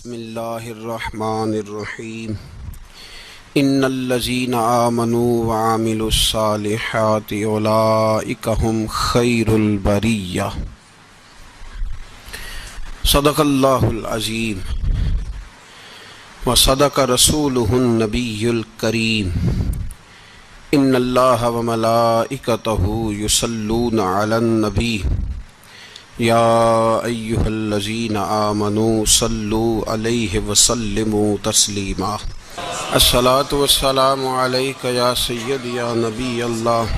بسم اللہ الرحمن الرحیم ان الذین آمنوا وعملوا الصالحات اولئک هم خیر البریہ صدق اللہ العظیم وصدق رسولہ النبی الکریم ان اللہ وملائکتہ یصلون علی النبی یا ایہا الذین آمنوا صلوا علیہ وسلموا تسلیما الصلاۃ والسلام علیک یا سیدی یا نبی اللہ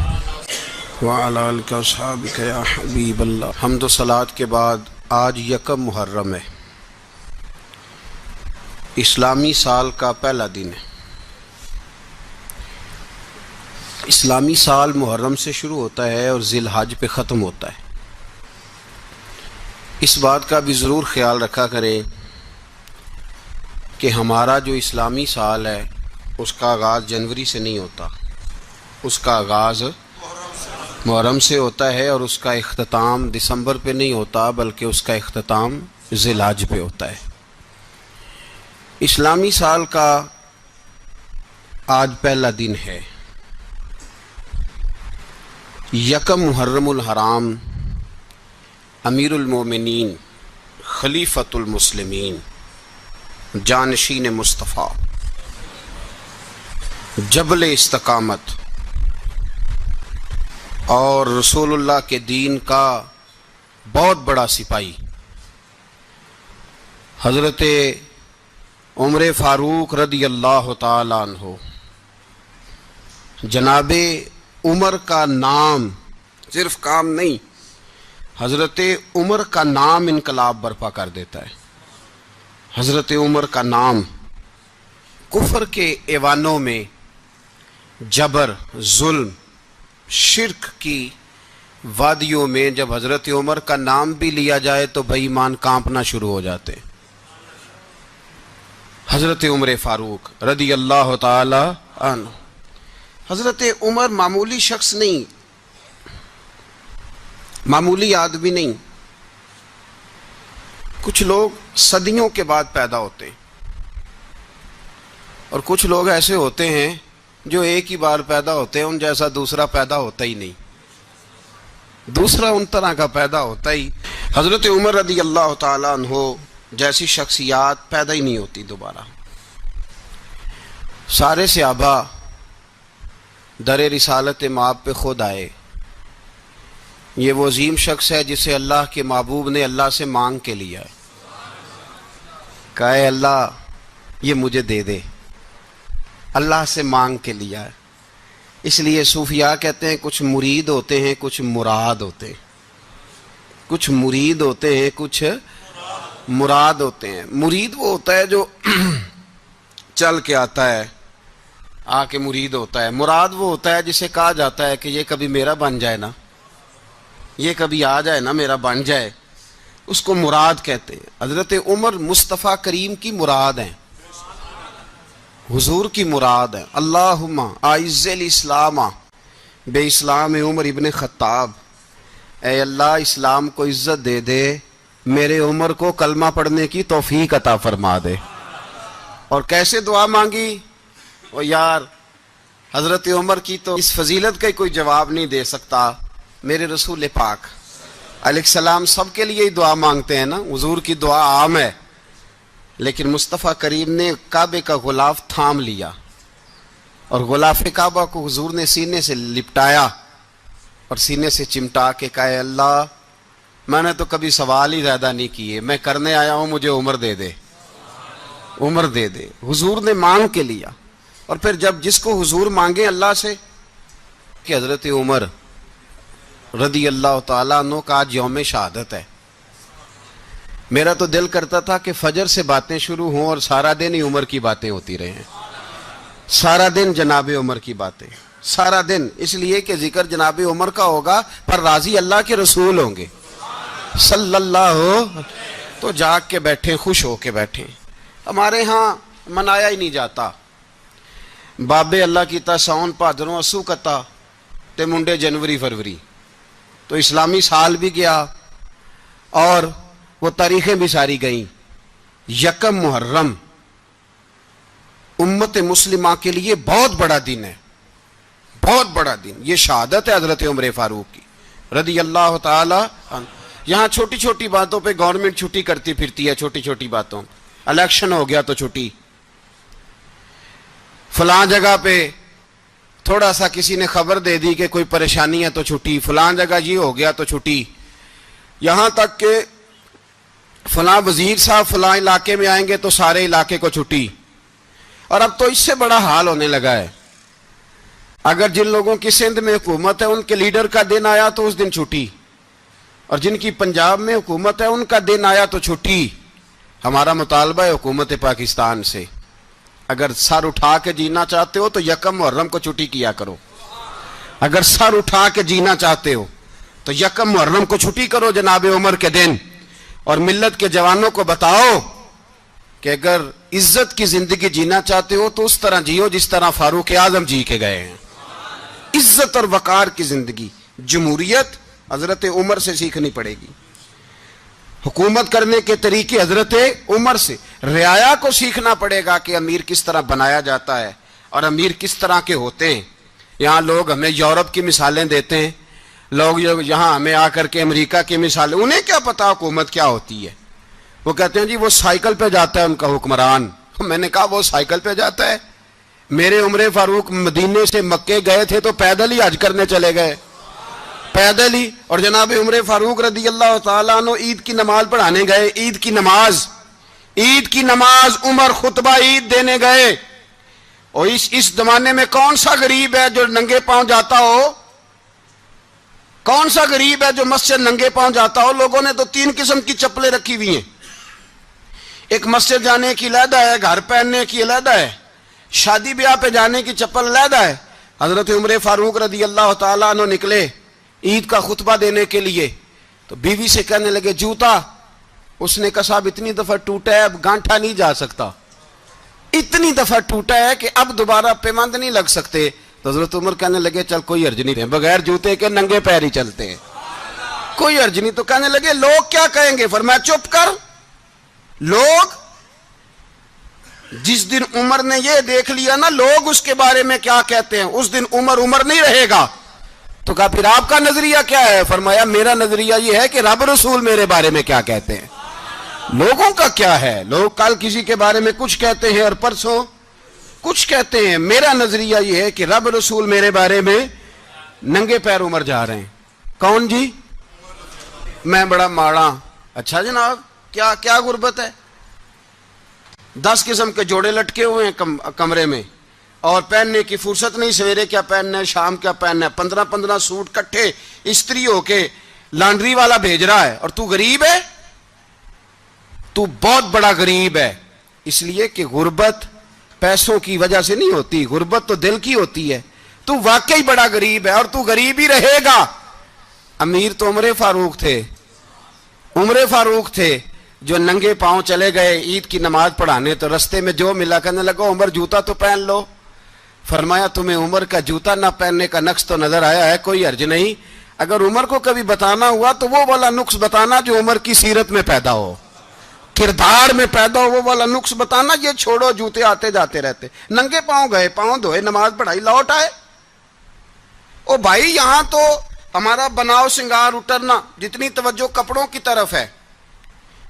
وعلی آلک واصحابک یا حبیب اللہ۔ حمد و صلاۃ کے بعد آج یکم محرم ہے، اسلامی سال کا پہلا دن ہے۔ اسلامی سال محرم سے شروع ہوتا ہے اور ذی الحج پہ ختم ہوتا ہے۔ اس بات کا بھی ضرور خیال رکھا کریں کہ ہمارا جو اسلامی سال ہے اس کا آغاز جنوری سے نہیں ہوتا، اس کا آغاز محرم سے ہوتا ہے اور اس کا اختتام دسمبر پہ نہیں ہوتا بلکہ اس کا اختتام ذی الحج پہ ہوتا ہے۔ اسلامی سال کا آج پہلا دن ہے، یکم محرم الحرام، امیر المومنین خلیفۃ المسلمین جانشین مصطفیٰ جبل استقامت اور رسول اللہ کے دین کا بہت بڑا سپاہی حضرت عمر فاروق رضی اللہ تعالیٰ عنہ، جناب عمر کا نام صرف کام نہیں، حضرت عمر کا نام انقلاب برپا کر دیتا ہے۔ حضرت عمر کا نام کفر کے ایوانوں میں جبر، ظلم، شرک کی وادیوں میں جب حضرت عمر کا نام بھی لیا جائے تو بے ایمان کانپنا شروع ہو جاتے۔ حضرت عمر فاروق رضی اللہ تعالی عنہ، حضرت عمر معمولی شخص نہیں، معمولی آدمی نہیں۔ کچھ لوگ صدیوں کے بعد پیدا ہوتے ہیں اور کچھ لوگ ایسے ہوتے ہیں جو ایک ہی بار پیدا ہوتے ہیں، ان جیسا دوسرا پیدا ہوتا ہی نہیں، دوسرا ان طرح کا پیدا ہوتا ہی۔ حضرت عمر رضی اللہ تعالیٰ عنہ جیسی شخصیات پیدا ہی نہیں ہوتی دوبارہ۔ سارے صحابہ در رسالت مآب پہ خود آئے۔ یہ وہ عظیم شخص ہے جسے اللہ کے محبوب نے اللہ سے مانگ کے لیا ہے، کہا اے اللہ یہ مجھے دے دے، اللہ سے مانگ کے لیا ہے۔ اس لیے صوفیاء کہتے ہیں کچھ مرید ہوتے ہیں کچھ مراد ہوتے ہیں، کچھ مرید ہوتے ہیں کچھ مراد ہوتے ہیں۔ مرید وہ ہوتا ہے جو چل کے آتا ہے، آ کے مرید ہوتا ہے۔ مراد وہ ہوتا ہے جسے کہا جاتا ہے کہ یہ کبھی میرا بن جائے نا، یہ کبھی آ جائے نا، میرا بن جائے، اس کو مراد کہتے ہیں۔ حضرت عمر مصطفیٰ کریم کی مراد ہیں، حضور کی مراد ہیں۔ اللہم اعز الاسلام بے اسلام عمر ابن خطاب، اے اللہ اسلام کو عزت دے دے، میرے عمر کو کلمہ پڑھنے کی توفیق عطا فرما دے۔ اور کیسے دعا مانگی؟ او یار حضرت عمر کی تو اس فضیلت کا کوئی جواب نہیں دے سکتا، میرے رسول پاک علیہ السلام سب کے لیے ہی دعا مانگتے ہیں نا، حضور کی دعا عام ہے، لیکن مصطفیٰ کریم نے کعبے کا غلاف تھام لیا اور غلاف کعبہ کو حضور نے سینے سے لپٹایا اور سینے سے چمٹا کے کہا اے اللہ میں نے تو کبھی سوال ہی زیادہ نہیں کیے، میں کرنے آیا ہوں، مجھے عمر دے دے، عمر دے دے۔ حضور نے مانگ کے لیا۔ اور پھر جب جس کو حضور مانگے اللہ سے، کہ حضرت عمر رضی اللہ تعالیٰ عنہ کا آج یوم شہادت ہے، میرا تو دل کرتا تھا کہ فجر سے باتیں شروع ہوں اور سارا دن ہی عمر کی باتیں ہوتی رہیں، سارا دن جناب عمر کی باتیں، سارا دن، اس لیے کہ ذکر جناب عمر کا ہوگا پر راضی اللہ کے رسول ہوں گے صلی اللہ، تو جاگ کے بیٹھیں، خوش ہو کے بیٹھیں۔ ہمارے ہاں منایا ہی نہیں جاتا، بابے اللہ کی تا ساؤن بھادروں اسو کتا تے منڈے جنوری فروری، تو اسلامی سال بھی گیا اور وہ تاریخیں بھی ساری گئیں۔ یکم محرم امت مسلمہ کے لیے بہت بڑا دن ہے، بہت بڑا دن. یہ شہادت ہے حضرت عمر فاروق کی رضی اللہ تعالی عنہ. یہاں چھوٹی چھوٹی باتوں پہ گورنمنٹ چھٹی کرتی پھرتی ہے، چھوٹی چھوٹی باتوں. الیکشن ہو گیا تو چھٹی، فلاں جگہ پہ تھوڑا سا کسی نے خبر دے دی کہ کوئی پریشانی ہے تو چھٹی، فلاں جگہ یہ ہو گیا تو چھٹی. یہاں تک کہ فلاں وزیر صاحب فلاں علاقے میں آئیں گے تو سارے علاقے کو چھٹی. اور اب تو اس سے بڑا حال ہونے لگا ہے، اگر جن لوگوں کی سندھ میں حکومت ہے ان کے لیڈر کا دن آیا تو اس دن چھٹی، اور جن کی پنجاب میں حکومت ہے ان کا دن آیا تو چھٹی. ہمارا مطالبہ ہے حکومت پاکستان سے، اگر سر اٹھا کے جینا چاہتے ہو تو یکم محرم کو چھٹی کیا کرو. اگر سر اٹھا کے جینا چاہتے ہو تو یکم محرم کو چھٹی کرو جناب عمر کے دن. اور ملت کے جوانوں کو بتاؤ کہ اگر عزت کی زندگی جینا چاہتے ہو تو اس طرح جیو جس طرح فاروق اعظم جی کے گئے ہیں. عزت اور وقار کی زندگی. جمہوریت حضرت عمر سے سیکھنی پڑے گی، حکومت کرنے کے طریقے حضرت عمر سے. رعایا کو سیکھنا پڑے گا کہ امیر کس طرح بنایا جاتا ہے اور امیر کس طرح کے ہوتے ہیں. یہاں لوگ ہمیں یورپ کی مثالیں دیتے ہیں، لوگ یہاں ہمیں آ کر کے امریکہ کی مثالیں، انہیں کیا پتا حکومت کیا ہوتی ہے. وہ کہتے ہیں جی وہ سائیکل پہ جاتا ہے ان کا حکمران. میں نے کہا وہ سائیکل پہ جاتا ہے؟ میرے عمر فاروق مدینے سے مکے گئے تھے تو پیدل ہی حج کرنے چلے گئے، پیدل ہی. اور جناب عمر فاروق رضی اللہ تعالیٰ عنہ عید کی نماز پڑھانے گئے. عید کی نماز عمر خطبہ عید دینے گئے. اور اس زمانے میں کون سا غریب ہے جو ننگے پاؤں جاتا ہو؟ کون سا غریب ہے جو مسجد ننگے پاؤں جاتا ہو؟ لوگوں نے تو 3 قسم کی چپلیں رکھی ہوئی ہیں. ایک مسجد جانے کی علیحدہ ہے، گھر پہننے کی علیحدہ ہے، شادی بیاہ پہ جانے کی چپل علیحدہ ہے. حضرت عمر فاروق رضی اللہ تعالیٰ عنہ نکلے عید کا خطبہ دینے کے لیے تو بیوی سے کہنے لگے جوتا. اس نے کہا صاحب اتنی دفعہ ٹوٹا ہے اب گانٹھا نہیں جا سکتا، اتنی دفعہ ٹوٹا ہے کہ اب دوبارہ پیمند نہیں لگ سکتے. تو حضرت عمر کہنے لگے چل کوئی حرج نہیں، بغیر جوتے کے ننگے پیر ہی چلتے ہیں، کوئی حرج نہیں. تو کہنے لگے لوگ کیا کہیں گے؟ فرمایا چپ کر. لوگ جس دن عمر نے یہ دیکھ لیا نا لوگ اس کے بارے میں کیا کہتے ہیں، اس دن عمر نہیں رہے گا. تو کہا پھر آپ کا نظریہ کیا ہے؟ فرمایا میرا نظریہ یہ ہے کہ رب رسول میرے بارے میں کیا کہتے ہیں. لوگوں کا کیا ہے؟ لوگ کل کسی کے بارے میں کچھ کہتے ہیں اور پرسوں کچھ کہتے ہیں. میرا نظریہ یہ ہے کہ رب رسول میرے بارے میں ننگے پیر عمر جا رہے ہیں. کون جی؟ میں بڑا ماڑا. اچھا جناب کیا غربت ہے؟ 10 قسم کے جوڑے لٹکے ہوئے ہیں کمرے میں اور پہننے کی فرصت نہیں. سویرے کیا پہننا ہے، شام کیا پہننا ہے، 15 سوٹ کٹھے استری ہو کے لانڈری والا بھیج رہا ہے. اور تو غریب ہے، تو بہت بڑا غریب ہے. اس لیے کہ غربت پیسوں کی وجہ سے نہیں ہوتی، غربت تو دل کی ہوتی ہے. تو واقعی بڑا غریب ہے اور تو غریب ہی رہے گا. امیر تو عمر فاروق تھے جو ننگے پاؤں چلے گئے عید کی نماز پڑھانے. تو رستے میں جو ملا کہنے لگا عمر جوتا تو پہن لو. فرمایا تمہیں عمر کا جوتا نہ پہننے کا نقص تو نظر آیا ہے، کوئی حرج نہیں. اگر عمر کو کبھی بتانا ہوا تو وہ والا نقص بتانا جو عمر کی سیرت میں پیدا ہو، کردار میں پیدا ہو، وہ والا نقص بتانا. یہ چھوڑو جوتے آتے جاتے رہتے. ننگے پاؤں گئے، پاؤں دھوئے، نماز پڑھائی، لوٹ آئے. او بھائی یہاں تو ہمارا بناؤ سنگار اترنا، جتنی توجہ کپڑوں کی طرف ہے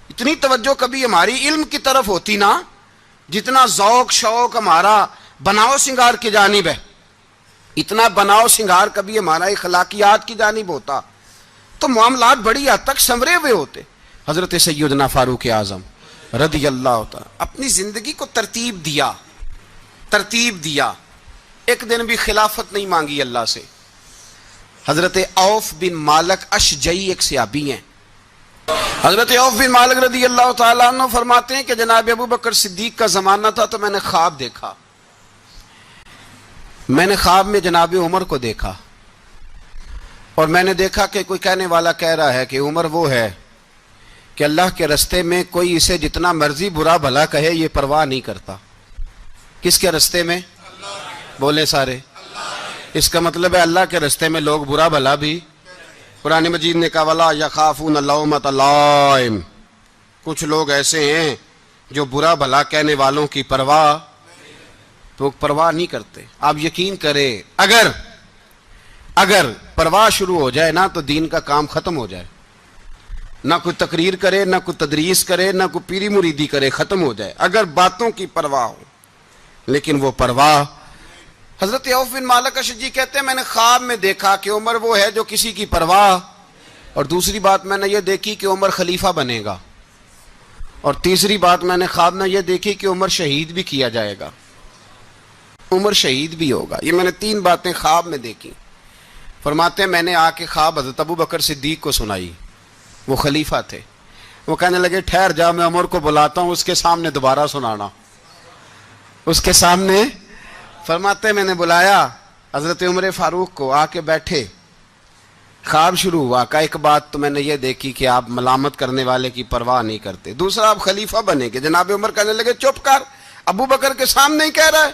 اتنی توجہ کبھی ہماری علم کی طرف ہوتی نا، جتنا ذوق شوق ہمارا بناؤ سنگار کی جانب ہے، اتنا بناؤ سنگار کبھی ہمارا اخلاقیات کی جانب ہوتا تو معاملات بڑی حد تک سنورے ہوئے ہوتے. حضرت سیدنا فاروق اعظم رضی اللہ تعالی اپنی زندگی کو ترتیب دیا. ایک دن بھی خلافت نہیں مانگی اللہ سے. حضرت عوف بن مالک اشجعی ایک صحابی ہیں. حضرت عوف بن مالک رضی اللہ تعالیٰ عنہ فرماتے ہیں کہ جناب ابو بکر صدیق کا زمانہ تھا تو میں نے خواب دیکھا. میں نے خواب میں جناب عمر کو دیکھا اور میں نے دیکھا کہ کوئی کہنے والا کہہ رہا ہے کہ عمر وہ ہے کہ اللہ کے رستے میں کوئی اسے جتنا مرضی برا بھلا کہے یہ پرواہ نہیں کرتا. کس کے رستے میں؟ بولے سارے. اس کا مطلب ہے اللہ کے رستے میں لوگ برا بھلا بھی. قرآن مجید نے کہا وَلَا يَخَافُونَ لَوْمَةَ لَائِمٍ. کچھ لوگ ایسے ہیں جو برا بھلا کہنے والوں کی پرواہ تو پرواہ نہیں کرتے. آپ یقین کریں اگر پرواہ شروع ہو جائے نا تو دین کا کام ختم ہو جائے. نہ کوئی تقریر کرے، نہ کوئی تدریس کرے، نہ کوئی پیری مریدی کرے، ختم ہو جائے اگر باتوں کی پرواہ ہو. لیکن وہ پرواہ، حضرت عوف بن مالک اشجعی کہتے ہیں میں نے خواب میں دیکھا کہ عمر وہ ہے جو کسی کی پرواہ، اور دوسری بات میں نے یہ دیکھی کہ عمر خلیفہ بنے گا، اور تیسری بات میں نے خواب میں یہ دیکھی کہ عمر شہید بھی کیا جائے گا، عمر شہید بھی ہوگا. یہ میں نے 3 باتیں خواب میں دیکھی. فرماتے ہیں میں نے آ کے خواب حضرت ابو بکر صدیق کو سنائی، وہ خلیفہ تھے. وہ کہنے لگے ٹھہر جا، میں عمر کو بلاتا ہوں، اس کے سامنے دوبارہ سنانا. اس کے سامنے فرماتے ہیں میں نے بلایا حضرت عمر فاروق کو، آ کے بیٹھے. خواب شروع ہوا. کا ایک بات تو میں نے یہ دیکھی کہ آپ ملامت کرنے والے کی پرواہ نہیں کرتے، دوسرا آپ خلیفہ بنے گے. جناب عمر کہنے لگے چپ کر، ابو بکر کے سامنے ہی کہہ رہا ہے،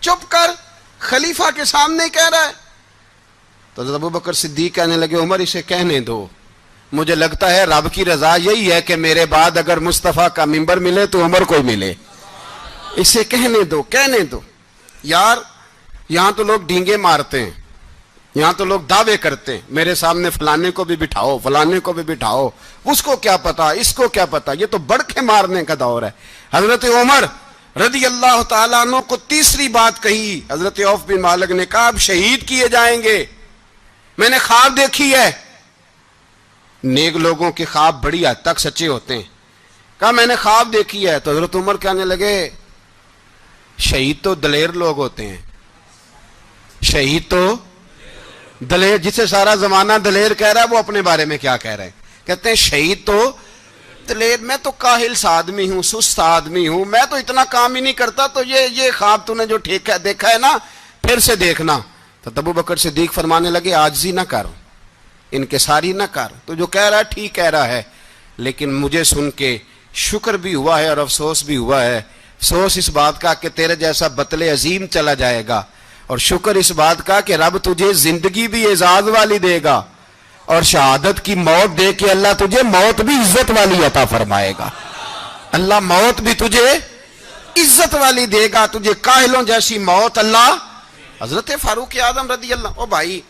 چپ کر، خلیفہ کے سامنے ہی کہہ رہا ہے. تو حضرت ابو بکر صدیق کہنے لگے عمر اسے کہنے دو، مجھے لگتا ہے رب کی رضا یہی ہے کہ میرے بعد اگر مصطفیٰ کا منبر ملے تو عمر کو ہی ملے، اسے کہنے دو کہنے دو. یار یہاں تو لوگ ڈینگے مارتے ہیں، یہاں تو لوگ دعوے کرتے ہیں میرے سامنے فلانے کو بھی بٹھاؤ، فلانے کو بھی بٹھاؤ، اس کو کیا پتا، اس کو کیا پتا. یہ تو بڑکے مارنے کا دور ہے. حضرت عمر رضی اللہ تعالیٰ عنہ کو تیسری بات کہی. حضرت عوف بن مالک نے کہا اب شہید کیے جائیں گے، میں نے خواب دیکھی ہے. نیک لوگوں کے خواب بڑی حد تک سچے ہوتے ہیں. کہا میں نے خواب دیکھی ہے. تو حضرت عمر کہنے لگے شہید تو دلیر لوگ ہوتے ہیں، شہید تو دلیر، جسے سارا زمانہ دلیر کہہ رہا ہے وہ اپنے بارے میں کیا کہہ رہے ہیں؟ کہتے ہیں شہید تو دلیر، میں تو کاہل سا آدمی ہوں، سست آدمی ہوں، میں تو اتنا کام ہی نہیں کرتا. تو یہ خواب تو نے جو دیکھا ہے نا پھر سے دیکھنا. تو ابو بکر صدیق فرمانے لگے عاجزی نہ کر، انکساری نہ کر، تو جو کہہ رہا ہے ٹھیک کہہ رہا ہے، لیکن مجھے سن کے شکر بھی ہوا ہے اور افسوس بھی ہوا ہے. افسوس اس بات کا کہ تیرے جیسا بطل عظیم چلا جائے گا، اور شکر اس بات کا کہ رب تجھے زندگی بھی اعزاز والی دے گا، اور شہادت کی موت دے کے اللہ تجھے موت بھی عزت والی عطا فرمائے گا. اللہ موت بھی تجھے عزت والی دے گا، تجھے کاہلوں جیسی موت اللہ. حضرت فاروق اعظم رضی اللہ، او بھائی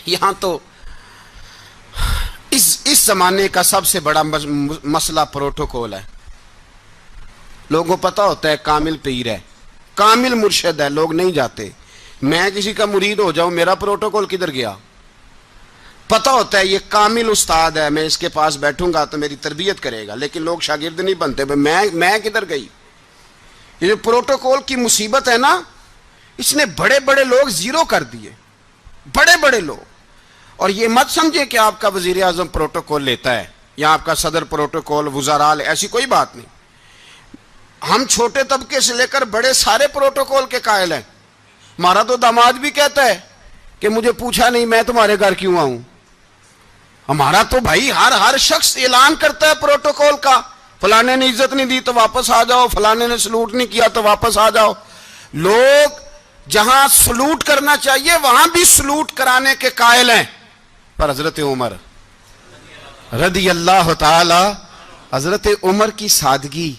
یہاں تو اس زمانے کا سب سے بڑا مسئلہ پروٹوکول ہے. لوگوں کو پتا ہوتا ہے کامل پیر ہے، کامل مرشد ہے، لوگ نہیں جاتے. میں کسی کا مرید ہو جاؤں، میرا پروٹوکول کدھر گیا؟ پتا ہوتا ہے یہ کامل استاد ہے، میں اس کے پاس بیٹھوں گا تو میری تربیت کرے گا، لیکن لوگ شاگرد نہیں بنتے. میں کدھر گئی؟ یہ جو پروٹوکول کی مصیبت ہے نا، اس نے بڑے بڑے لوگ زیرو کر دیے، بڑے بڑے لوگ. اور یہ مت سمجھے کہ آپ کا وزیر اعظم پروٹوکول لیتا ہے یا آپ کا صدر پروٹوکول، وزراء، ایسی کوئی بات نہیں. ہم چھوٹے طبقے سے لے کر بڑے سارے پروٹوکول کے قائل ہیں. ہمارا تو داماد بھی کہتا ہے کہ مجھے پوچھا نہیں میں تمہارے گھر کیوں آؤں. ہمارا تو بھائی ہر شخص اعلان کرتا ہے پروٹوکول کا، فلانے نے عزت نہیں دی تو واپس آ جاؤ، فلانے نے سلوٹ نہیں کیا تو واپس آ جاؤ. لوگ جہاں سلوٹ کرنا چاہیے وہاں بھی سلوٹ کرانے کے قائل ہیں. پر حضرت عمر رضی اللہ تعالی، حضرت عمر کی سادگی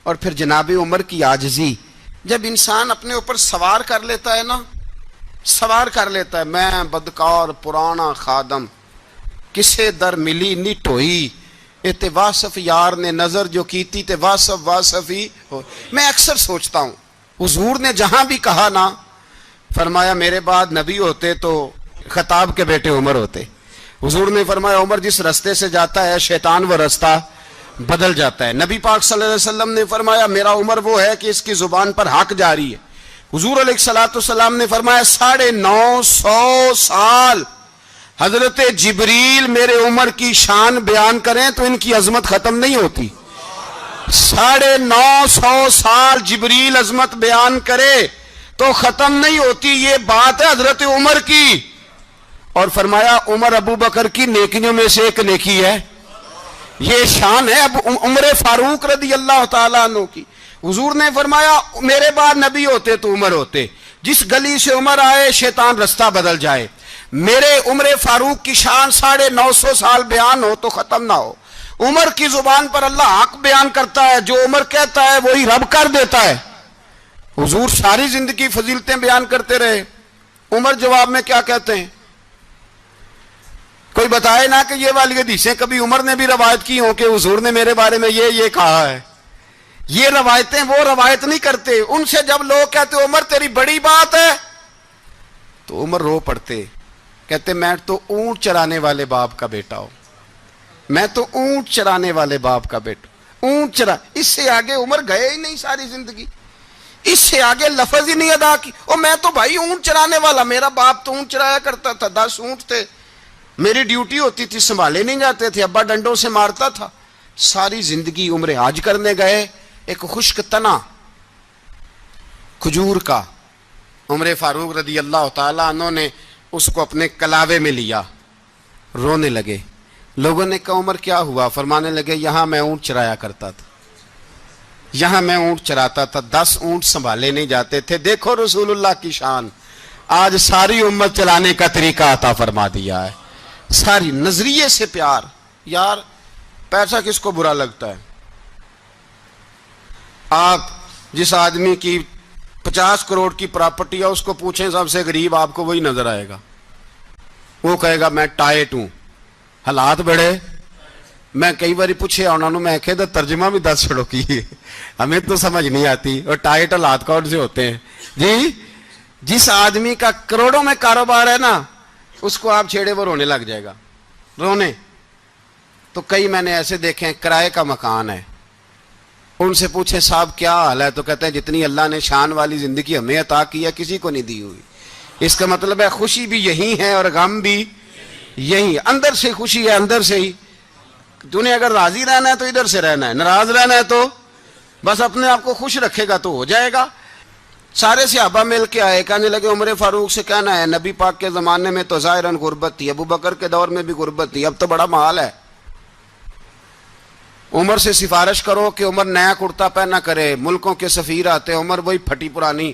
اور پھر جناب عمر کی عاجزی، جب انسان اپنے اوپر سوار کر لیتا ہے نا، سوار کر لیتا ہے، میں بدکار پرانا خادم، کسے در ملی نی ٹوئی، تے واصف یار نے نظر جو کیتی تے واصف ہی ہو. میں اکثر سوچتا ہوں حضور نے جہاں بھی کہا نا، فرمایا میرے بعد نبی ہوتے تو خطاب کے بیٹے عمر ہوتے. حضور نے فرمایا عمر جس رستے سے جاتا ہے شیطان وہ رستہ بدل جاتا ہے. نبی پاک صلی اللہ علیہ وسلم نے فرمایا میرا عمر وہ ہے کہ اس کی زبان پر حق جاری ہے. حضور علیہ الصلوۃ والسلام نے فرمایا 950 سال حضرت جبریل میرے عمر کی شان بیان کریں تو ان کی عظمت ختم نہیں ہوتی. 950 سال جبریل عظمت بیان کرے تو ختم نہیں ہوتی. یہ بات ہے حضرت عمر کی. اور فرمایا عمر ابو بکر کی نیکیوں میں سے ایک نیکی ہے. یہ شان ہے اب عمر فاروق رضی اللہ تعالیٰ عنہ کی. حضور نے فرمایا میرے بعد نبی ہوتے تو عمر ہوتے، جس گلی سے عمر آئے شیطان رستہ بدل جائے. میرے عمر فاروق کی شان 950 سال بیان ہو تو ختم نہ ہو. عمر کی زبان پر اللہ حق بیان کرتا ہے، جو عمر کہتا ہے وہی رب کر دیتا ہے۔ حضور ساری زندگی فضیلتیں بیان کرتے رہے، عمر جواب میں کیا کہتے ہیں؟ کوئی بتائے نا کہ یہ والی حدیثیں کبھی عمر نے بھی روایت کی ہوں کہ حضور نے میرے بارے میں یہ کہا ہے۔ یہ روایتیں وہ روایت نہیں کرتے۔ ان سے جب لوگ کہتے عمر تیری بڑی بات ہے تو عمر رو پڑتے، کہتے میں تو اونٹ چرانے والے باپ کا بیٹا ہوں، میں تو اونٹ چرانے والے باپ کا بیٹا، اونٹ چرا۔ اس سے آگے عمر گئے ہی نہیں ساری زندگی، اس سے آگے لفظ ہی نہیں ادا کی۔ اور میں تو بھائی اونٹ چرانے والا، میرا باپ تو اونٹ چرایا کرتا تھا، 10 اونٹ تھے، میری ڈیوٹی ہوتی تھی، سنبھالے نہیں جاتے تھے، ابا ڈنڈوں سے مارتا تھا۔ ساری زندگی عمر حج کرنے گئے، ایک خشک تنا کھجور کا عمر فاروق رضی اللہ تعالیٰ عنہ نے اس کو اپنے کلاوے میں لیا، رونے لگے۔ لوگوں نے کہا عمر کیا ہوا؟ فرمانے لگے یہاں میں اونٹ چرایا کرتا تھا، یہاں میں اونٹ چراتا تھا، 10 اونٹ سنبھالے نہیں جاتے تھے۔ دیکھو رسول اللہ کی شان، آج ساری امت چلانے کا طریقہ عطا فرما دیا ہے، ساری نظریے سے پیار۔ یار پیسہ کس کو برا لگتا ہے؟ آپ جس آدمی کی 50 کروڑ کی پراپرٹی ہے اس کو پوچھیں سب سے غریب، آپ کو وہی نظر آئے گا، وہ کہے گا میں ٹائٹ ہوں، حالات بڑے۔ میں کئی باری پوچھے انہوں نے، میں کہتا ترجمہ بھی 10 چھڑوں کی، ہمیں تو سمجھ نہیں آتی، اور ٹائٹ حالات کون سے ہوتے ہیں جی؟ جس آدمی کا کروڑوں میں کاروبار ہے نا، اس کو آپ چھیڑے وہ رونے لگ جائے گا، رونے۔ تو کئی میں نے ایسے دیکھے ہیں کرائے کا مکان ہے، ان سے پوچھیں صاحب کیا حال ہے، تو کہتے ہیں جتنی اللہ نے شان والی زندگی ہمیں عطا کی ہے کسی کو نہیں دی ہوئی۔ اس کا مطلب ہے خوشی بھی یہی ہے اور غم بھی یہی، اندر سے خوشی ہے، اندر سے ہی۔ تو نے اگر راضی رہنا ہے تو ادھر سے رہنا ہے، ناراض رہنا ہے تو بس اپنے آپ کو خوش رکھے گا تو ہو جائے گا۔ سارے صحابہ مل کے آئے، کہنے لگے عمر فاروق سے کہنا ہے نبی پاک کے زمانے میں تو ظاہراً غربت تھی، ابو بکر کے دور میں بھی غربت تھی، اب تو بڑا محال ہے۔ عمر سے سفارش کرو کہ عمر نیا کرتا پہنا کرے، ملکوں کے سفیر آتے، عمر وہی پھٹی پرانی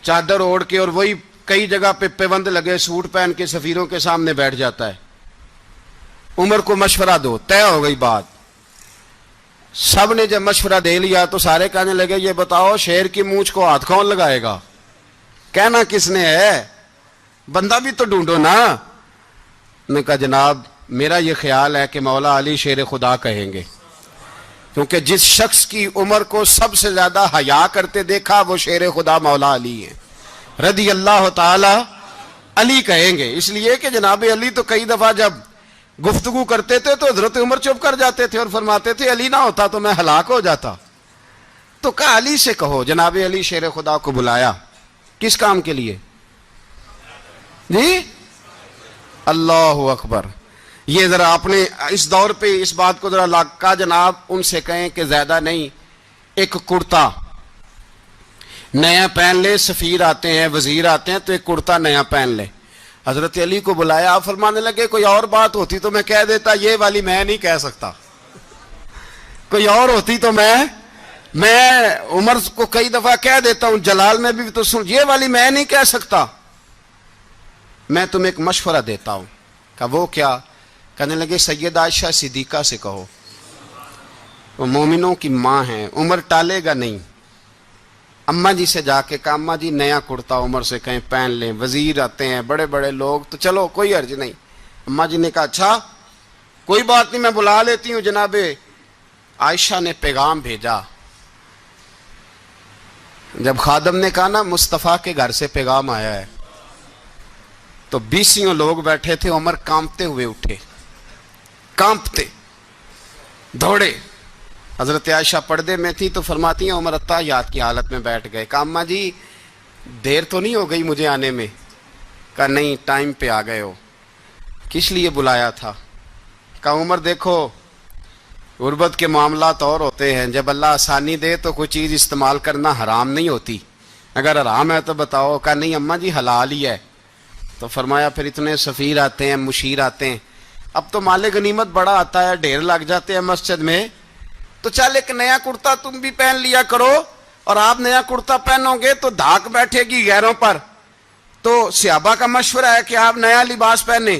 چادر اوڑھ کے اور وہی کئی جگہ پہ پیوند لگے سوٹ پہن کے سفیروں کے سامنے بیٹھ جاتا ہے۔ عمر کو مشورہ دو، طے ہو گئی بات۔ سب نے جب مشورہ دے لیا تو سارے کہنے لگے یہ بتاؤ شیر کی مونچھ کو ہاتھ کون لگائے گا؟ کہنا کس نے ہے؟ بندہ بھی تو ڈھونڈو نا۔ نے کہا جناب میرا یہ خیال ہے کہ مولا علی شیر خدا کہیں گے، کیونکہ جس شخص کی عمر کو سب سے زیادہ حیا کرتے دیکھا وہ شیر خدا مولا علی ہیں رضی اللہ تعالی علی کہیں گے۔ اس لیے کہ جناب علی تو کئی دفعہ جب گفتگو کرتے تھے تو حضرت عمر چپ کر جاتے تھے اور فرماتے تھے علی نہ ہوتا تو میں ہلاک ہو جاتا۔ تو کہا علی سے کہو۔ جناب علی شیر خدا کو بلایا، کس کام کے لیے جی؟ اللہ اکبر۔ یہ ذرا آپ نے اس دور پہ اس بات کو ذرا لاکا جناب ان سے کہیں کہ زیادہ نہیں، ایک کرتا نیا پہن لے، سفیر آتے ہیں وزیر آتے ہیں تو ایک کرتا نیا پہن لے۔ حضرت علی کو بلایا، آپ فرمانے لگے کوئی اور بات ہوتی تو میں کہہ دیتا، یہ والی میں نہیں کہہ سکتا، کوئی اور ہوتی تو میں عمر کو کئی دفعہ کہہ دیتا ہوں، جلال میں بھی تو سن، یہ والی میں نہیں کہہ سکتا، میں تمہیں ایک مشورہ دیتا ہوں۔ کہا وہ کیا؟ کہنے لگے سید عائشہ صدیقہ سے کہو، وہ مومنوں کی ماں ہیں، عمر ٹالے گا نہیں۔ اماں جی سے جا کے کہا اماں جی نیا کرتا عمر سے کہیں پہن لیں، وزیر آتے ہیں بڑے بڑے لوگ تو چلو کوئی حرج نہیں۔ اماں جی نے کہا اچھا کوئی بات نہیں میں بلا لیتی ہوں۔ جناب عائشہ نے پیغام بھیجا، جب خادم نے کہا نا مصطفیٰ کے گھر سے پیغام آیا ہے تو 20 لوگ بیٹھے تھے، عمر کانپتے ہوئے اٹھے، کانپتے دوڑے۔ حضرت عائشہ پردے میں تھی تو فرماتی ہیں عمر اتحیات کی حالت میں بیٹھ گئے۔ کہا اماں جی دیر تو نہیں ہو گئی مجھے آنے میں؟ کہا نہیں ٹائم پہ آ گئے ہو۔ کس لیے بلایا تھا؟ کہا عمر دیکھو غربت کے معاملات اور ہوتے ہیں، جب اللہ آسانی دے تو کوئی چیز استعمال کرنا حرام نہیں ہوتی، اگر حرام ہے تو بتاؤ۔ کہا نہیں اماں جی حلال ہی ہے۔ تو فرمایا پھر اتنے سفیر آتے ہیں مشیر آتے ہیں، اب تو مال غنیمت بڑا آتا ہے، ڈھیر لگ جاتے ہیں مسجد میں، تو چل ایک نیا کرتا تم بھی پہن لیا کرو، اور آپ نیا کرتا پہنو گے تو دھاک بیٹھے گی غیروں پر، تو صحابہ کا مشورہ ہے کہ آپ نیا لباس پہنیں۔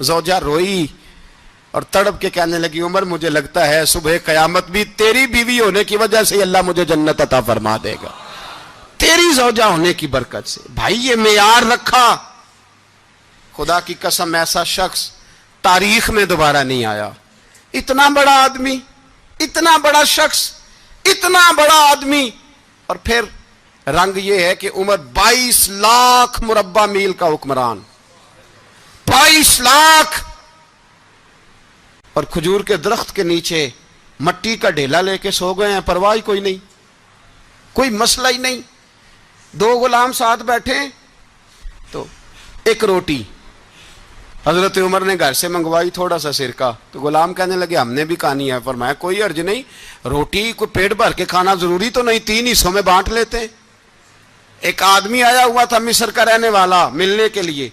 زوجہ روئی اور تڑپ کے کہنے لگی عمر مجھے لگتا ہے صبح قیامت بھی تیری بیوی ہونے کی وجہ سے اللہ مجھے جنت عطا فرما دے گا، تیری زوجہ ہونے کی برکت سے۔ بھائی یہ معیار رکھا، خدا کی قسم ایسا شخص تاریخ میں دوبارہ نہیں آیا۔ اتنا بڑا آدمی، اتنا بڑا شخص، اتنا بڑا آدمی، اور پھر رنگ یہ ہے کہ عمر 22 لاکھ مربع میل کا حکمران، 22 لاکھ، اور کھجور کے درخت کے نیچے مٹی کا ڈھیلا لے کے سو گئے ہیں، پرواہ کوئی نہیں، کوئی مسئلہ ہی نہیں۔ 2 غلام ساتھ بیٹھے تو ایک روٹی حضرت عمر نے گھر سے منگوائی، تھوڑا سا سرکہ، تو غلام کہنے لگے ہم نے بھی کھانی ہے۔ فرمایا کوئی حرج نہیں، روٹی کو پیٹ بھر کے کھانا ضروری تو نہیں، 3 حصوں میں بانٹ لیتے ہیں۔ ایک آدمی آیا ہوا تھا مصر کا رہنے والا ملنے کے لیے،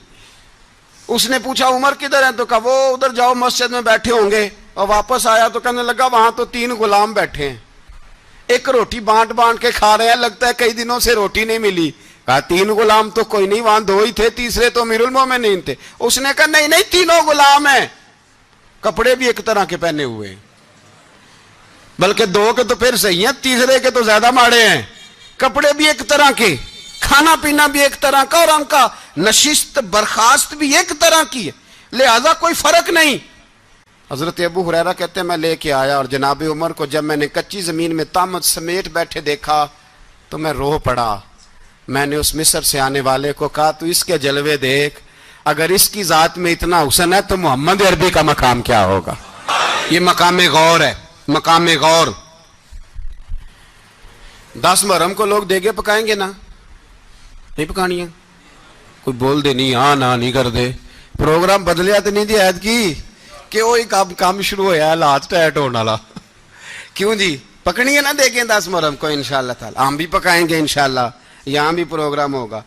اس نے پوچھا عمر کدھر ہیں؟ تو کہا وہ ادھر جاؤ مسجد میں بیٹھے ہوں گے، اور واپس آیا تو کہنے لگا وہاں تو 3 غلام بیٹھے ہیں، ایک روٹی بانٹ بانٹ کے کھا رہے ہیں، لگتا ہے کئی دنوں سے روٹی نہیں ملی۔ کہا 3 غلام تو کوئی نہیں، وہاں 2 ہی تھے، تیسرے تو امیر المومنین تھے۔ اس نے کہا نہیں نہیں، 3 غلام ہیں، کپڑے بھی ایک طرح کے پہنے ہوئے ہیں، بلکہ 2 کے تو پھر صحیح ہیں، تیسرے کے تو زیادہ ماڑے ہیں، کپڑے بھی ایک طرح کے، کھانا پینا بھی ایک طرح کا، اور ان کا نشست برخاست بھی ایک طرح کی ہے، لہذا کوئی فرق نہیں۔ حضرت ابو ہریرہ کہتے ہیں میں لے کے آیا، اور جناب عمر کو جب میں نے کچی زمین میں تامت سمیٹ بیٹھے دیکھا تو میں رو پڑا۔ میں نے اس مصر سے آنے والے کو کہا تو اس کے جلوے دیکھ، اگر اس کی ذات میں اتنا حسن ہے تو محمد عربی کا مقام کیا ہوگا؟ یہ مقام غور ہے، مقام غور۔ 10 محرم کو لوگ دیگے پکائیں گے نا؟ نہیں پکانی ہے؟ کوئی بول دے نہیں، ہاں نہ نہیں کر دے، پروگرام بدلیا تو نہیں دی عید کی کہ وہی کام شروع ہوا ہے، لات ٹائٹ ہونے والا۔ کیوں جی پکنی ہے نا دیکھیں 10 محرم کو انشاءاللہ تعالی، ہم بھی پکائیں گے انشاءاللہ، یہاں بھی پروگرام ہوگا۔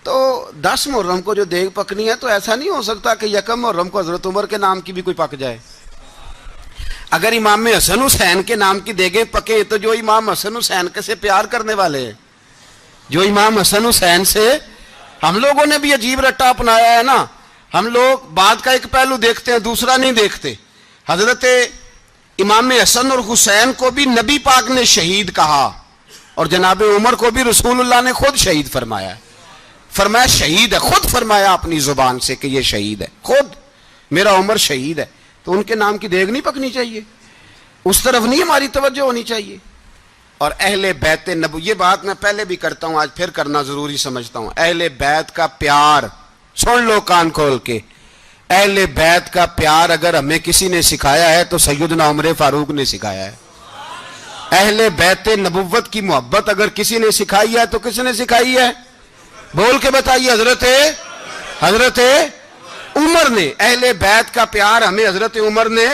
تو 10 محرم کو جو دیگ پکنی ہے تو ایسا نہیں ہو سکتا کہ 1 محرم کو حضرت عمر کے نام کی بھی کوئی پک جائے۔ اگر امام حسن حسین کے نام کی دیگیں پکے تو جو امام حسن حسین سے پیار کرنے والے ہیں، جو امام حسن حسین سے، ہم لوگوں نے بھی عجیب رٹا اپنایا ہے نا، ہم لوگ بات کا ایک پہلو دیکھتے ہیں دوسرا نہیں دیکھتے۔ حضرت امام حسن اور حسین کو بھی نبی پاک نے شہید کہا، اور جناب عمر کو بھی رسول اللہ نے خود شہید فرمایا، فرمایا شہید ہے، خود فرمایا اپنی زبان سے کہ یہ شہید ہے، خود میرا عمر شہید ہے۔ تو ان کے نام کی دیگ نہیں پکنی چاہیے، اس طرف نہیں ہماری توجہ ہونی چاہیے۔ اور اہل بیت نبو، یہ بات میں پہلے بھی کرتا ہوں، آج پھر کرنا ضروری سمجھتا ہوں، اہل بیت کا پیار، سن لو کان کھول کے، اہل بیت کا پیار اگر ہمیں کسی نے سکھایا ہے تو سیدنا عمر فاروق نے سکھایا ہے۔ اہل بیت نبوت کی محبت اگر کسی نے سکھائی ہے تو کس نے سکھائی ہے؟ بول کے بتائیے، حضرت عمر نے۔ اہل بیت کا پیار ہمیں حضرت عمر نے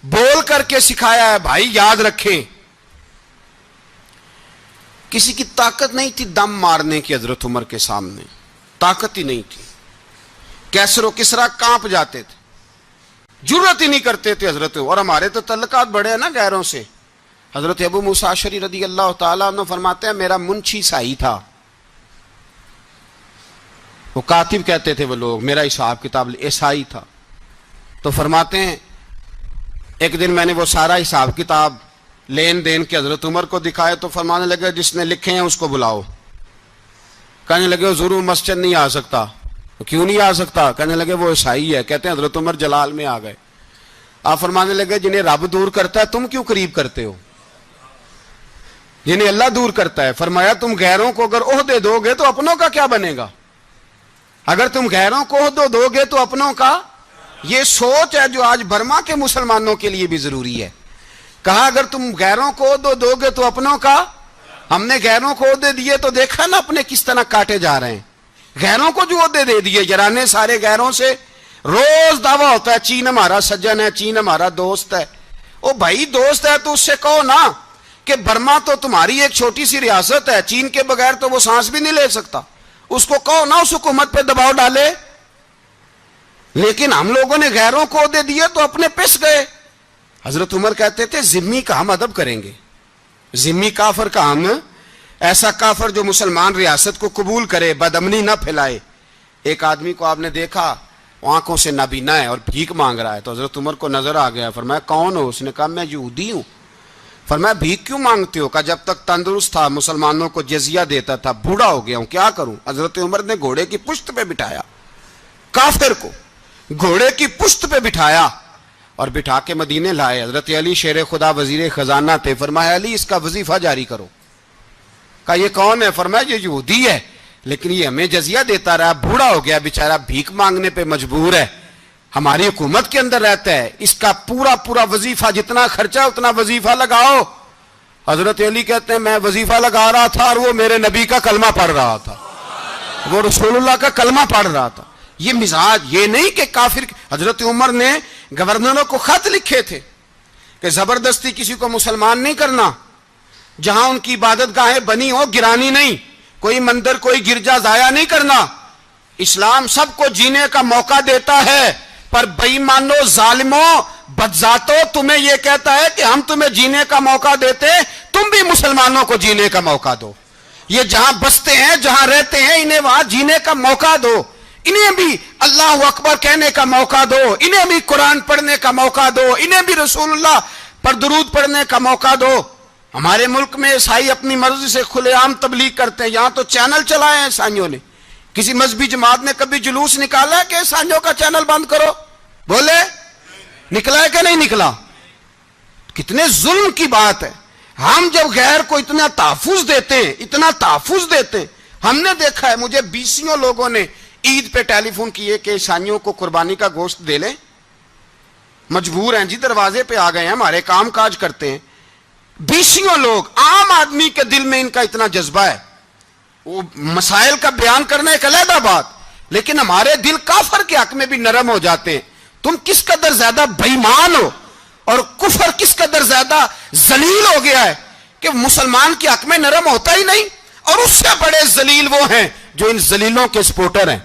بول کر کے سکھایا ہے۔ بھائی یاد رکھیں، کسی کی طاقت نہیں تھی دم مارنے کی حضرت عمر کے سامنے، طاقت ہی نہیں تھی، کیسر و کسرا کانپ جاتے تھے، جرأت ہی نہیں کرتے تھے حضرت۔ اور ہمارے تو تعلقات بڑے ہیں نا غیروں سے۔ حضرت ابو موسیٰ اشعری رضی اللہ تعالیٰ عنہ فرماتے ہیں میرا منشی سائی تھا، وہ کاتب کہتے تھے وہ لوگ، میرا حساب کتاب عیسائی تھا۔ تو فرماتے ہیں ایک دن میں نے وہ سارا حساب کتاب لین دین کے حضرت عمر کو دکھائے تو فرمانے لگے جس نے لکھے ہیں اس کو بلاؤ۔ کہنے لگے حضور مسجد نہیں آ سکتا۔ کیوں نہیں آ سکتا؟ کہنے لگے وہ عیسائی ہے۔ کہتے ہیں حضرت عمر جلال میں آ گئے۔ آپ فرمانے لگے جنہیں رب دور کرتا ہے تم کیوں قریب کرتے ہو؟ جنہیں اللہ دور کرتا ہے۔ فرمایا تم غیروں کو اگر عہدے دو گے تو اپنوں کا کیا بنے گا؟ اگر تم غیروں کو عہدے دو گے تو اپنوں کا، یہ سوچ ہے جو آج برما کے مسلمانوں کے لیے بھی ضروری ہے۔ کہا اگر تم غیروں کو عہدے دو گے تو اپنوں کا۔ ہم نے غیروں کو عہدے دیے تو دیکھا نا اپنے کس طرح کاٹے جا رہے ہیں۔ غیروں کو جو عہدے دے دیے، یرانے سارے غیروں سے روز دعویٰ ہوتا ہے چین ہمارا سجن ہے، چین ہمارا دوست ہے۔ او بھائی دوست ہے تو اس سے کہو نا کہ برما تو تمہاری ایک چھوٹی سی ریاست ہے، چین کے بغیر تو وہ سانس بھی نہیں لے سکتا، اس کو کہو نا اس حکومت پہ دباؤ ڈالے۔ لیکن ہم لوگوں نے غیروں کو عہدے دیے تو اپنے پس گئے۔ حضرت عمر کہتے تھے ذمی کا ہم ادب کریں گے، ذمی کافر کا ہم، ایسا کافر جو مسلمان ریاست کو قبول کرے، بدامنی نہ پھیلائے۔ ایک آدمی کو آپ نے دیکھا آنکھوں سے نابینا ہے اور بھیک مانگ رہا ہے. تو حضرت عمر کو نظر آ گیا. فرمایا کون ہو؟ اس نے کہا میں یہودی ہوں. فرمایا بھیک کیوں مانگتے ہو؟ کہا جب تک تندرست تھا مسلمانوں کو جزیہ دیتا تھا, بوڑھا ہو گیا ہوں کیا کروں. حضرت عمر نے گھوڑے کی پشت پہ بٹھایا, کافر کو گھوڑے کی پشت پہ بٹھایا اور بٹھا کے مدینے لائے. حضرت علی شیر خدا وزیر خزانہ تھے. فرمایا علی اس کا وظیفہ جاری کرو. کہا یہ کون ہے؟ فرمایا یہ یہودی ہے لیکن یہ ہمیں جزیہ دیتا رہا, بوڑھا ہو گیا بیچارہ, بھیک مانگنے پہ مجبور ہے, ہماری حکومت کے اندر رہتا ہے, اس کا پورا وظیفہ جتنا خرچہ اتنا وظیفہ لگاؤ. حضرت علی کہتے ہیں میں وظیفہ لگا رہا تھا اور وہ میرے نبی کا کلمہ پڑھ رہا تھا, وہ رسول اللہ کا کلمہ پڑھ رہا تھا. یہ مزاج, یہ نہیں کہ کافر. حضرت عمر نے گورنروں کو خط لکھے تھے کہ زبردستی کسی کو مسلمان نہیں کرنا, جہاں ان کی عبادت گاہیں بنی ہو گرانی نہیں, کوئی مندر کوئی گرجا ضائع نہیں کرنا. اسلام سب کو جینے کا موقع دیتا ہے, پر بے ایمانو ظالموں بدذاتوں تمہیں یہ کہتا ہے کہ ہم تمہیں جینے کا موقع دیتے, تم بھی مسلمانوں کو جینے کا موقع دو. یہ جہاں بستے ہیں جہاں رہتے ہیں انہیں وہاں جینے کا موقع دو, انہیں بھی اللہ اکبر کہنے کا موقع دو, انہیں بھی قرآن پڑھنے کا موقع دو, انہیں بھی رسول اللہ پر درود پڑھنے کا موقع دو. ہمارے ملک میں عیسائی اپنی مرضی سے کھلے عام تبلیغ کرتے ہیں. یہاں تو چینل چلائے ہیں عیسائیوں نے. کسی مذہبی جماعت نے کبھی جلوس نکالا ہے کہ عیسائیوں کا چینل بند کرو؟ بولے نکلا ہے کہ نہیں نکلا؟ کتنے ظلم کی بات ہے. ہم جب غیر کو اتنا تحفظ دیتے ہیں, اتنا تحفظ دیتے ہیں. ہم نے دیکھا ہے, مجھے بیسیوں لوگوں نے عید پہ ٹیلی فون کیے کہ عیسائیوں کو قربانی کا گوشت دے لیں, مجبور ہیں جی, دروازے پہ آ گئے ہیں, ہمارے کام کاج کرتے ہیں. بیسیوں لوگ, عام آدمی کے دل میں ان کا اتنا جذبہ ہے, وہ مسائل کا بیان کرنا ایک علیحدہ بات, لیکن ہمارے دل کافر کے حق میں بھی نرم ہو جاتے ہیں. تم کس قدر زیادہ بے ایمان ہو اور کفر کس قدر زیادہ ذلیل ہو گیا ہے کہ مسلمان کے حق میں نرم ہوتا ہی نہیں. اور اس سے بڑے ذلیل وہ ہیں جو ان ذلیلوں کے سپورٹر ہیں,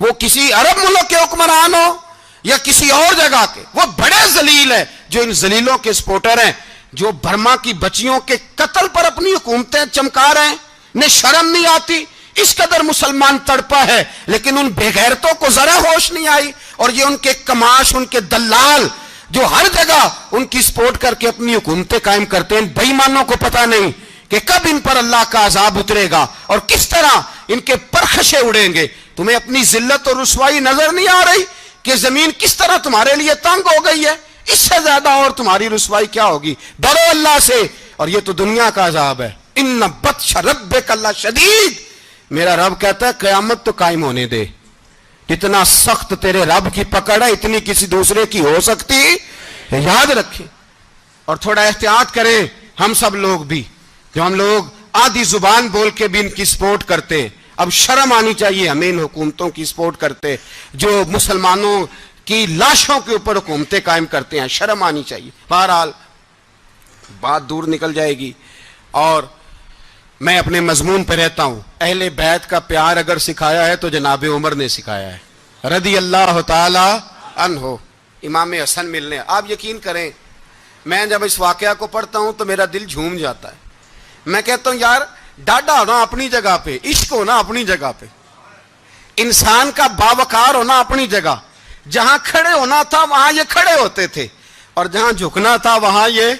وہ کسی عرب ملک کے حکمران ہو یا کسی اور جگہ کے, وہ بڑے ذلیل ہیں جو ان ذلیلوں کے سپورٹر ہیں, جو برما کی بچیوں کے قتل پر اپنی حکومتیں چمکا رہے ہیں. انہیں شرم نہیں آتی, اس قدر مسلمان تڑپا ہے, لیکن ان بے غیرتوں کو ذرا ہوش نہیں آئی. اور یہ ان کے کماش, ان کے دلال جو ہر جگہ ان کی سپورٹ کر کے اپنی حکومتیں قائم کرتے ہیں, بے ایمانوں کو پتہ نہیں کہ کب ان پر اللہ کا عذاب اترے گا اور کس طرح ان کے پرخشے اڑیں گے. تمہیں اپنی ذلت اور رسوائی نظر نہیں آ رہی کہ زمین کس طرح تمہارے لیے تنگ ہو گئی ہے؟ اس سے زیادہ اور تمہاری رسوائی کیا ہوگی؟ ڈرو اللہ سے. اور یہ تو دنیا کا عذاب ہے. ان بطش ربک لشدید, میرا رب کہتا ہے قیامت تو قائم ہونے دے. اتنا سخت تیرے رب کی پکڑ ہے, اتنی کسی دوسرے کی ہو سکتی؟ یاد رکھیں اور تھوڑا احتیاط کریں. ہم سب لوگ بھی, جو ہم لوگ آدھی زبان بول کے بھی ان کی سپورٹ کرتے ہیں, اب شرم آنی چاہیے ہمیں ان حکومتوں کی سپورٹ کرتے جو مسلمانوں کی لاشوں کے اوپر حکومتیں قائم کرتے ہیں. شرم آنی چاہیے. بہرحال بات دور نکل جائے گی اور میں اپنے مضمون پہ رہتا ہوں. اہل بیت کا پیار اگر سکھایا ہے تو جناب عمر نے سکھایا ہے رضی اللہ تعالی عنہ. امام حسن ملنے, آپ یقین کریں میں جب اس واقعہ کو پڑھتا ہوں تو میرا دل جھوم جاتا ہے. میں کہتا ہوں یار ڈاڈا ہونا اپنی جگہ پہ, عشق ہونا اپنی جگہ پہ, انسان کا باوقار ہونا اپنی جگہ. جہاں کھڑے ہونا تھا وہاں یہ کھڑے ہوتے تھے اور جہاں جھکنا تھا وہاں یہ.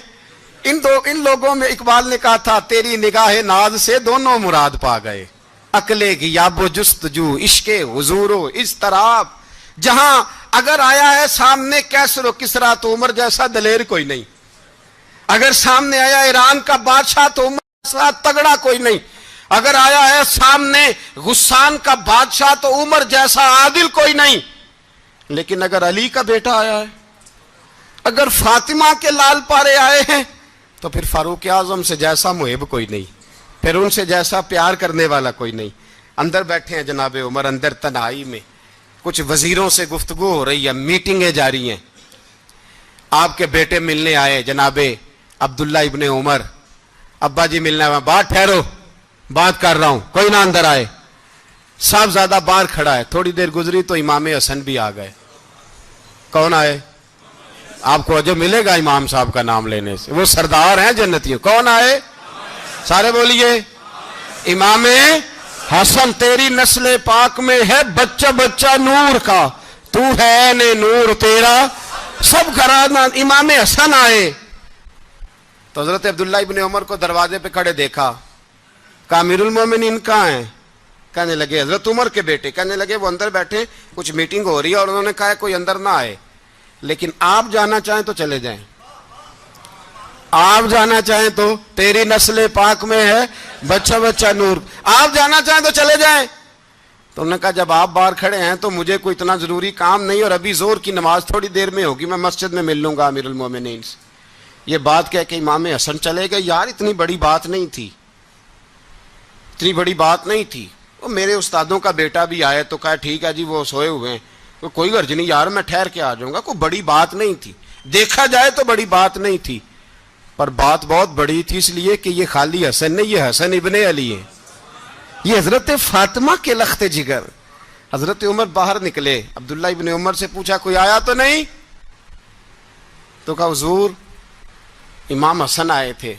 ان لوگوں میں اقبال نے کہا تھا تیری نگاہ ناز سے دونوں مراد پا گئے, عقلے کی یاب و جستجو, عشق حضور و اضطراب. جہاں اگر آیا ہے سامنے کیسر و کسرا تو عمر جیسا دلیر کوئی نہیں, اگر سامنے آیا ایران کا بادشاہ تو عمر جیسا تگڑا کوئی نہیں, اگر آیا ہے سامنے غسان کا بادشاہ تو عمر جیسا عادل کوئی نہیں. لیکن اگر علی کا بیٹا آیا ہے, اگر فاطمہ کے لال پارے آئے ہیں تو پھر فاروق اعظم سے جیسا محب کوئی نہیں, پھر ان سے جیسا پیار کرنے والا کوئی نہیں. اندر بیٹھے ہیں جناب عمر, اندر تنہائی میں کچھ وزیروں سے گفتگو ہو رہی ہے, میٹنگیں جاری ہیں. آپ کے بیٹے ملنے آئے جناب عبداللہ ابن عمر, ابا جی ملنے آئے. بات ٹھہرو, بات کر رہا ہوں, کوئی نہ اندر آئے. صاحبزادہ باہر کھڑا ہے. تھوڑی دیر گزری تو امام حسن بھی آ گئے. کون آئے؟ آپ کو جو ملے گا امام صاحب کا نام لینے سے, وہ سردار ہیں جنتیوں. کون آئے؟ سارے بولیے. امام حسن, تیری نسل پاک میں ہے بچہ بچہ نور کا, تو ہے نے نور تیرا سب گھرانا. امام حسن آئے تو حضرت عبداللہ ابن عمر کو دروازے پہ کھڑے دیکھا. کہا امیر المومنین کہاں ہیں؟ کہنے لگے حضرت عمر کے بیٹے. کہنے لگے وہ اندر بیٹھے, کچھ میٹنگ ہو رہی ہے, اور انہوں نے کہا کوئی اندر نہ آئے, لیکن آپ جانا چاہیں تو چلے جائیں. آپ جانا چاہیں تو, تیری نسل پاک میں ہے بچہ بچہ نور, آپ جانا چاہیں تو چلے جائیں. تو انہوں نے کہا جب آپ باہر کھڑے ہیں تو مجھے کوئی اتنا ضروری کام نہیں, اور ابھی زور کی نماز تھوڑی دیر میں ہوگی, میں مسجد میں مل لوں گا امیر المومنین سے. یہ بات کہہ کہ امام حسن چلے گئے. یار اتنی بڑی بات نہیں تھی, اتنی بڑی بات نہیں تھی. وہ میرے استادوں کا بیٹا بھی آئے تو کہا ٹھیک ہے جی وہ سوئے ہوئے ہیں, کوئی غرض نہیں یار, میں ٹھہر کے آ جاؤں گا. کوئی بڑی بات نہیں تھی, دیکھا جائے تو بڑی بات نہیں تھی, پر بات بہت بڑی تھی, اس لیے کہ یہ خالی حسن نہیں, یہ حسن ابن علی ہے, یہ حضرت فاطمہ کے لخت جگر. حضرت عمر باہر نکلے, عبداللہ ابن عمر سے پوچھا کوئی آیا تو نہیں؟ تو کہا حضور امام حسن آئے تھے.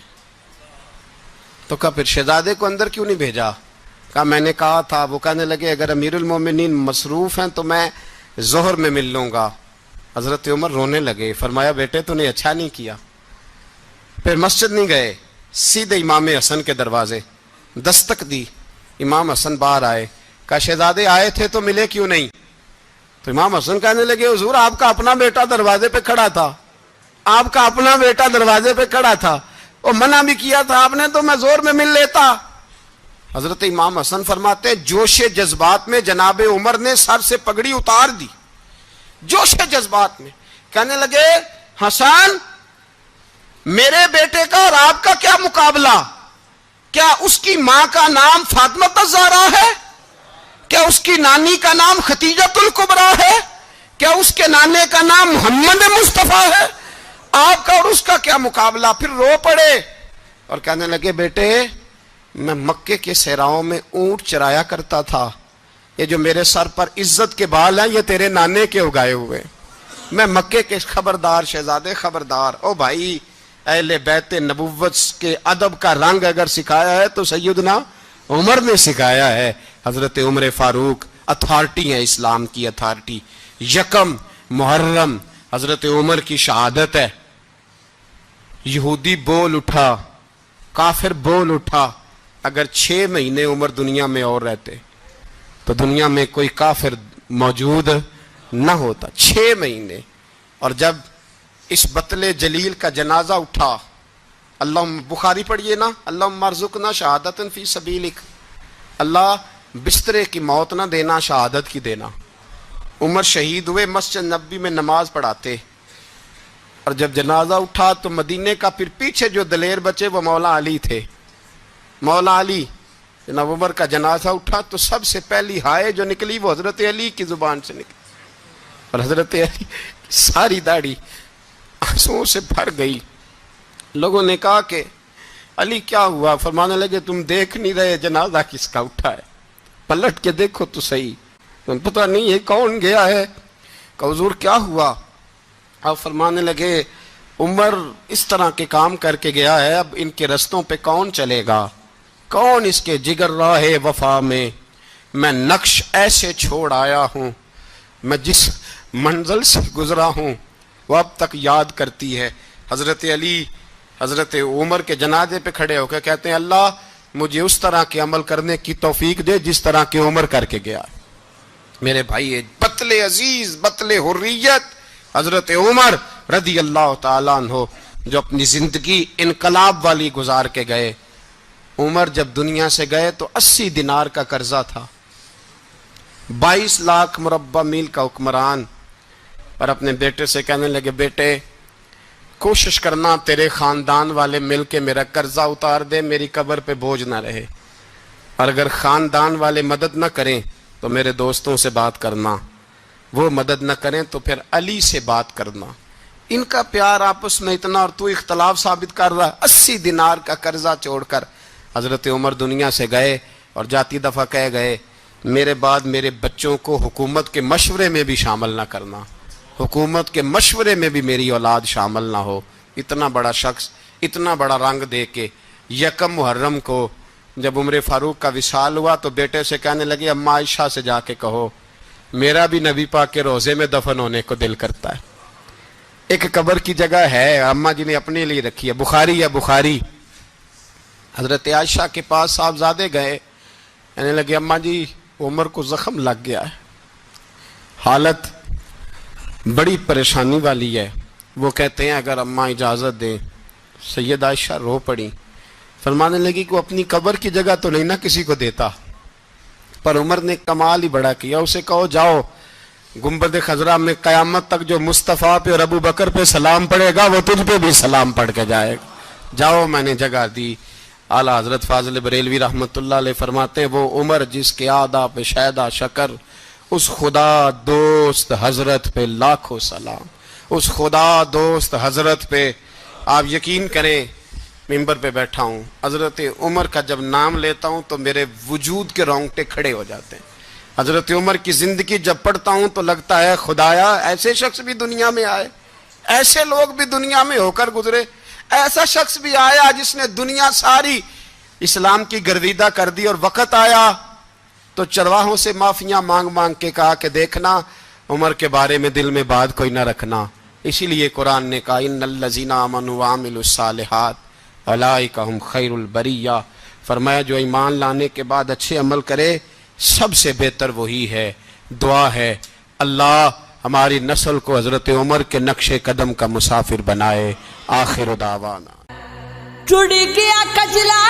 تو کہا پھر شہزادے کو اندر کیوں نہیں بھیجا؟ کہا میں نے کہا تھا. وہ کہنے لگے اگر امیر المومنین مصروف ہیں تو میں ظہر میں مل لوں گا. حضرت عمر رونے لگے, فرمایا بیٹے تو نے اچھا نہیں کیا. پھر مسجد نہیں گئے, سیدھے امام حسن کے دروازے دستک دی. امام حسن باہر آئے, کہا شہزادے آئے تھے تو ملے کیوں نہیں؟ تو امام حسن کہنے لگے حضور آپ کا اپنا بیٹا دروازے پہ کھڑا تھا, آپ کا اپنا بیٹا دروازے پہ کھڑا تھا, اور منع بھی کیا تھا آپ نے, تو میں زور میں مل لیتا. حضرت امام حسن فرماتے جوش جذبات میں جناب عمر نے سر سے پگڑی اتار دی, جوش جذبات میں. کہنے لگے حسن میرے بیٹے کا اور آپ کا کیا مقابلہ؟ کیا اس کی ماں کا نام فاطمہ الزہرا ہے؟ کیا اس کی نانی کا نام خدیجۃ الکبریٰ ہے؟ کیا اس کے نانے کا نام محمد مصطفیٰ ہے؟ آپ کا اور اس کا کیا مقابلہ؟ پھر رو پڑے اور کہنے لگے بیٹے میں مکے کے صحراؤں میں اونٹ چرایا کرتا تھا, یہ جو میرے سر پر عزت کے بال ہیں یہ تیرے نانے کے اگائے ہوئے. میں مکے کے خبردار شہزادے خبردار. او بھائی اہل بیت نبوت کے ادب کا رنگ اگر سکھایا ہے تو سیدنا عمر نے سکھایا ہے. حضرت عمر فاروق اتھارٹی ہیں, اسلام کی اتھارٹی. یکم محرم حضرت عمر کی شہادت ہے. یہودی بول اٹھا, کافر بول اٹھا, اگر 6 مہینے عمر دنیا میں اور رہتے تو دنیا میں کوئی کافر موجود نہ ہوتا. 6 مہینے. اور جب اس بطل جلیل کا جنازہ اٹھا, اللہ بخاری پڑھیے نا, اللہم ارزقنا شہادت فی سبیلک, اللہ بسترے کی موت نہ دینا, شہادت کی دینا. عمر شہید ہوئے, مسجد نبوی میں نماز پڑھاتے, اور جب جنازہ اٹھا تو مدینے کا پھر پیچھے جو دلیر بچے وہ مولا علی تھے. مولا علی, جناب عمر کا جنازہ اٹھا تو سب سے پہلی ہائے جو نکلی وہ حضرت علی کی زبان سے نکلی, اور حضرت علی ساری داڑھی آنسوؤں سے بھر گئی. لوگوں نے کہا کہ علی کیا ہوا؟ فرمانے لگے تم دیکھ نہیں رہے جنازہ کس کا اٹھا ہے, پلٹ کے دیکھو تو صحیح, تم پتہ نہیں یہ کون گیا ہے. کہ حضور کیا ہوا؟ آپ فرمانے لگے عمر اس طرح کے کام کر کے گیا ہے, اب ان کے رستوں پہ کون چلے گا؟ کون اس کے جگر راہ وفا میں؟ میں نقش ایسے چھوڑ آیا ہوں, میں جس منزل سے گزرا ہوں وہ اب تک یاد کرتی ہے. حضرت علی حضرت عمر کے جنازے پہ کھڑے ہو کے کہتے ہیں اللہ مجھے اس طرح کے عمل کرنے کی توفیق دے جس طرح کے عمر کر کے گیا. میرے بھائی بطل عزیز, بطل حریت حضرت عمر رضی اللہ تعالیٰ عنہ, جو اپنی زندگی انقلاب والی گزار کے گئے. عمر جب دنیا سے گئے تو 80 دینار کا قرضہ تھا, 22 لاکھ مربع میل کا حکمران. اور اپنے بیٹے سے کہنے لگے بیٹے کوشش کرنا تیرے خاندان والے مل کے میرا قرضہ اتار دے, میری قبر پہ بوجھ نہ رہے, اور اگر خاندان والے مدد نہ کریں تو میرے دوستوں سے بات کرنا, وہ مدد نہ کریں تو پھر علی سے بات کرنا. ان کا پیار آپس میں اتنا, اور تو اختلاف ثابت کر رہا. 80 دینار کا قرضہ چھوڑ کر حضرت عمر دنیا سے گئے, اور جاتی دفعہ کہہ گئے میرے بعد میرے بچوں کو حکومت کے مشورے میں بھی شامل نہ کرنا, حکومت کے مشورے میں بھی میری اولاد شامل نہ ہو. اتنا بڑا شخص اتنا بڑا رنگ دے کے یکم محرم کو جب عمر فاروق کا وصال ہوا تو بیٹے سے کہنے لگے اماں عائشہ سے جا کے کہو میرا بھی نبی پاک کے روزے میں دفن ہونے کو دل کرتا ہے۔ ایک قبر کی جگہ ہے اماں جی نے اپنے لیے رکھی ہے، بخاری حضرت عائشہ کے پاس صاحبزادے گئے، کہنے لگے اماں جی عمر کو زخم لگ گیا ہے، حالت بڑی پریشانی والی ہے۔ وہ کہتے ہیں اگر اماں اجازت دیں، سید عائشہ رو پڑی، فرمانے لگی کہ وہ اپنی قبر کی جگہ تو نہیں نہ کسی کو دیتا، پر عمر نے کمال ہی بڑا کیا، اسے کہو جاؤ گنبد خضرا میں قیامت تک جو مصطفیٰ پہ اور ابو بکر پہ سلام پڑے گا وہ تجھ پہ بھی سلام پڑھ کے جائے گا، جاؤ میں نے جگہ دی۔ اعلیٰ حضرت فاضل بریلوی رحمۃ اللہ علیہ فرماتے ہیں وہ عمر جس کے آدھا پہ شیدہ شکر، اس خدا دوست حضرت پہ لاکھوں سلام، اس خدا دوست حضرت پہ۔ آپ یقین کریں ممبر پہ بیٹھا ہوں، حضرت عمر کا جب نام لیتا ہوں تو میرے وجود کے رونگٹے کھڑے ہو جاتے ہیں۔ حضرت عمر کی زندگی جب پڑھتا ہوں تو لگتا ہے خدایا ایسے شخص بھی دنیا میں آئے، ایسے لوگ بھی دنیا میں ہو کر گزرے، ایسا شخص بھی آیا جس نے دنیا ساری اسلام کی گرویدہ کر دی، اور وقت آیا تو چرواہوں سے معافیاں مانگ مانگ کے کہا کہ دیکھنا عمر کے بارے میں دل میں بات کوئی نہ رکھنا۔ اسی لیے قرآن نے کہا ان الذین آمنوا وعملوا الصالحات اولئک ھم خیر البریہ، فرمایا جو ایمان لانے کے بعد اچھے عمل کرے سب سے بہتر وہی ہے۔ دعا ہے اللہ ہماری نسل کو حضرت عمر کے نقش قدم کا مسافر بنائے۔ آخر دعوانا ٹوٹ گیا کجلا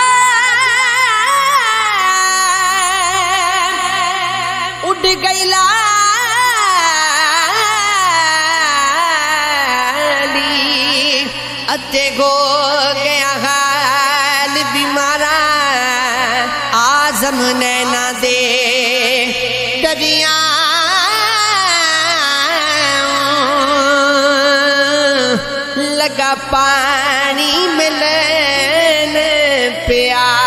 اڑ گئی لالی اتے گو گیا حال بیمارا آزم نینا دے دریا لگا پانی ملن پیارا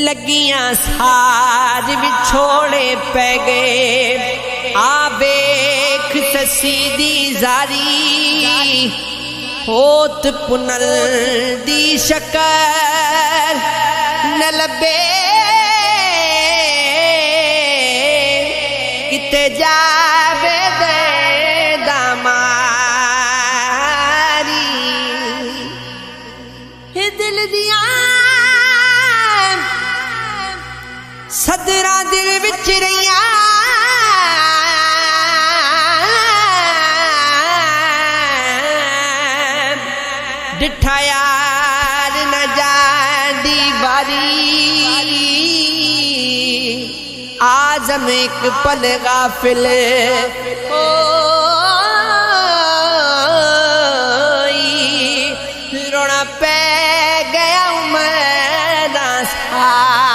لگیاں ساج بچھوڑے پہ گئے آ بیک سسی دی زاری ہوت پنل دی شکر نہ لبے کتے جاوے دے داماری ہی دل دیا صدرہ دل وچ رہیاں ڈٹھا یار نہ جاندی باری آزم ایک پل غافل ہوئی رونا پہ گیا عمر دا سہارا